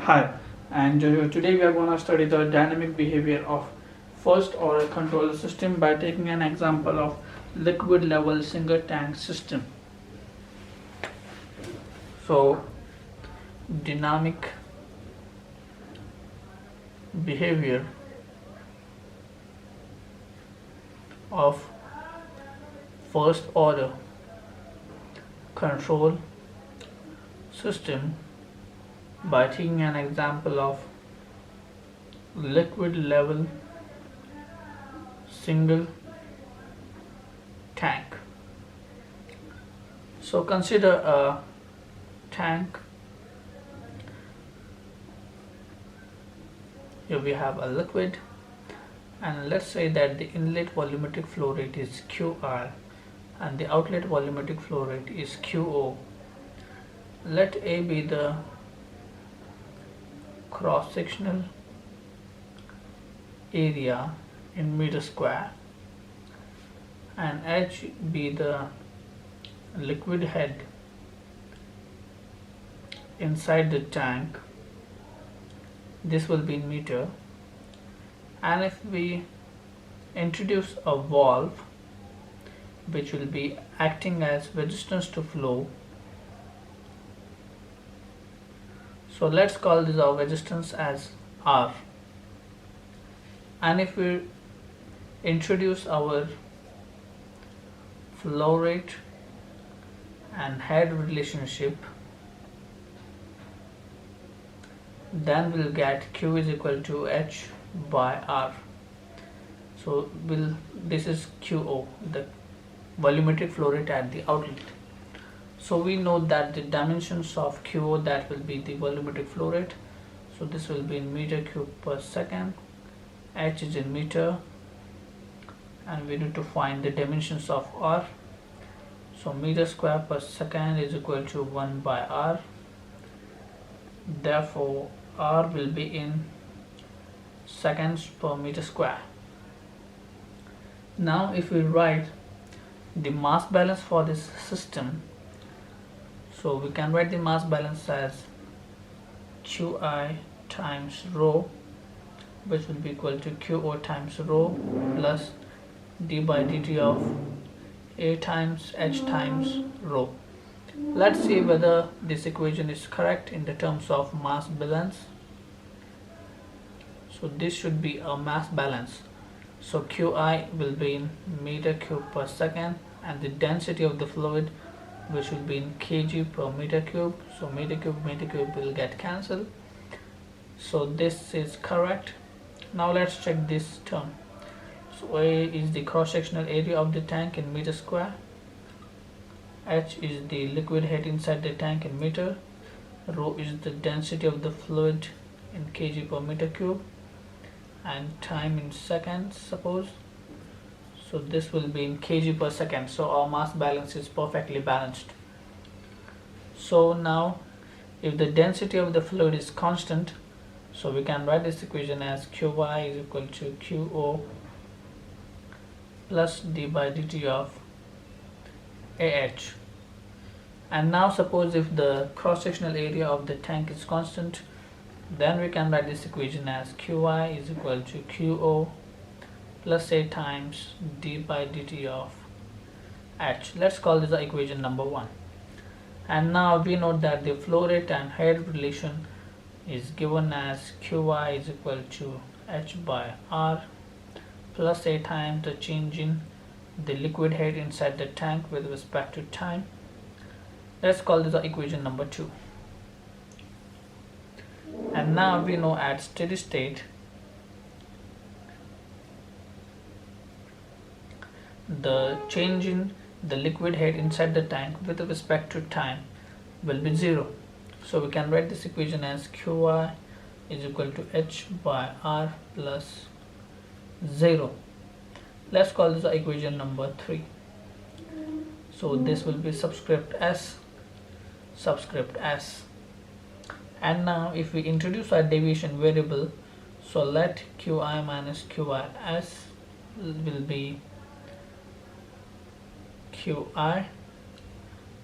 Hi, and today we are going to study the dynamic behavior of first order control system by taking an example of liquid level single tank system. So, dynamic behavior of first order control system by taking an example of liquid level single tank. So consider a tank. Here we have a liquid, and let's say that the inlet volumetric flow rate is Qr and the outlet volumetric flow rate is Qo. Let A be the cross-sectional area in meter square and H be the liquid head inside the tank. This will be in meter, and if we introduce a valve which will be acting as resistance to flow, so let's call this our resistance as R, and if we introduce our flow rate and head relationship, then we'll get Q is equal to H by R. So this is Qo, the volumetric flow rate at the outlet. So we know that the dimensions of Qo, that will be the volumetric flow rate. So this will be in meter cube per second. H is in meter, and we need to find the dimensions of R. So meter square per second is equal to 1 by R. Therefore R will be in seconds per meter square. Now if we write the mass balance for this system, so we can write the mass balance as Qi times rho, which will be equal to Qo times rho plus d by dt of A times H times rho. Let's see whether this equation is correct in the terms of mass balance. So this should be a mass balance. So Qi will be in meter cube per second, and the density of the fluid, which will be in kg per meter cube. So meter cube will get cancelled. So this is correct. Now let's check this term. So A is the cross-sectional area of the tank in meter square. H is the liquid head inside the tank in meter. Rho is the density of the fluid in kg per meter cube, and time in seconds, suppose. So this will be in kg per second. So our mass balance is perfectly balanced. So now if the density of the fluid is constant, so we can write this equation as Qy is equal to Qo plus d by dt of AH. And now suppose if the cross-sectional area of the tank is constant, then we can write this equation as Qy is equal to Qo plus A times d by dt of H. Let's call this the equation number 1. And now we know that the flow rate and head relation is given as Qy is equal to H by R plus A times the change in the liquid head inside the tank with respect to time. Let's call this the equation number 2. And now we know at steady state the change in the liquid head inside the tank with respect to time will be 0. So we can write this equation as Qy is equal to H by R plus 0. Let's call this the equation number 3. So this will be subscript S. And now if we introduce our deviation variable, so let Qi minus Qis will be Qi,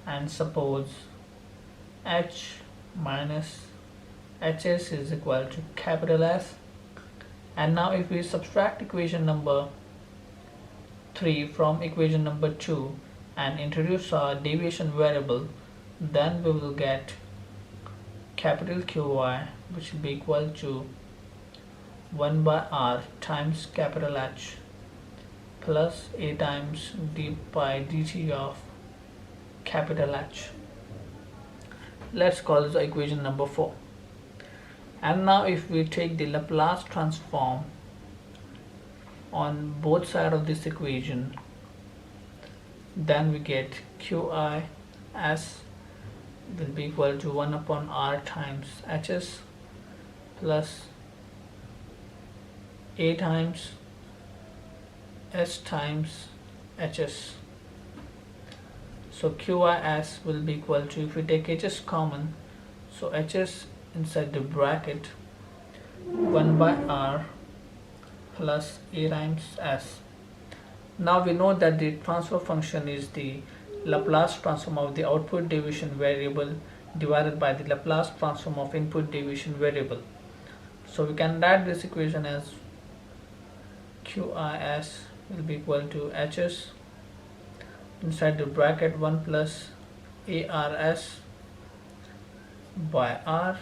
and suppose H minus Hs is equal to capital S. And now if we subtract equation number 3 from equation number 2 and introduce our deviation variable, then we will get capital Qy, which will be equal to 1 by r times capital H plus a times d by dt of capital H. Let's call this equation number 4. And now if we take the Laplace transform on both sides of this equation, then we get Qi s will be equal to 1 upon r times Hs plus a times s times Hs. So Qis will be equal to, if we take Hs common, so Hs inside the bracket 1 by r plus a times s. Now we know that the transfer function is the Laplace transform of the output deviation variable divided by the Laplace transform of input deviation variable. So we can write this equation as Qis will be equal to Hs inside the bracket 1 plus ars by r.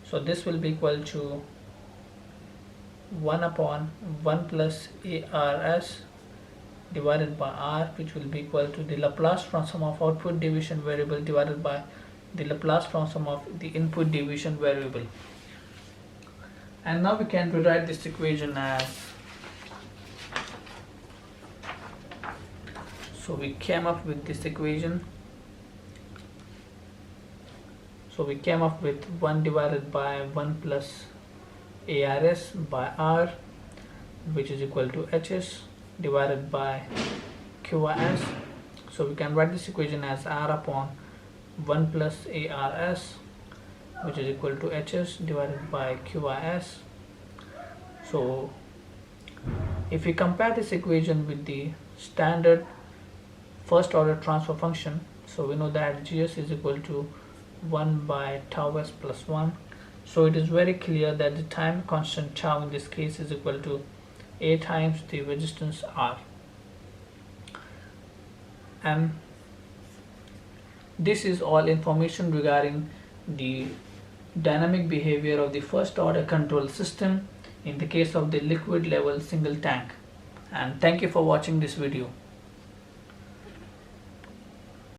So this will be equal to 1 upon 1 plus ars divided by r, which will be equal to the Laplace transform of output deviation variable divided by the Laplace transform of the input deviation variable. And now we can rewrite this equation as, so we came up with this equation. So we came up with 1 divided by 1 plus ars by r, which is equal to Hs divided by Qis. So we can write this equation as r upon 1 plus ars, which is equal to Hs divided by Qis. So if we compare this equation with the standard first order transfer function, so we know that Gs is equal to 1 by tau s plus 1. So it is very clear that the time constant tau in this case is equal to a times the resistance R. And this is all information regarding the dynamic behavior of the first order control system in the case of the liquid level single tank. And thank you for watching this video.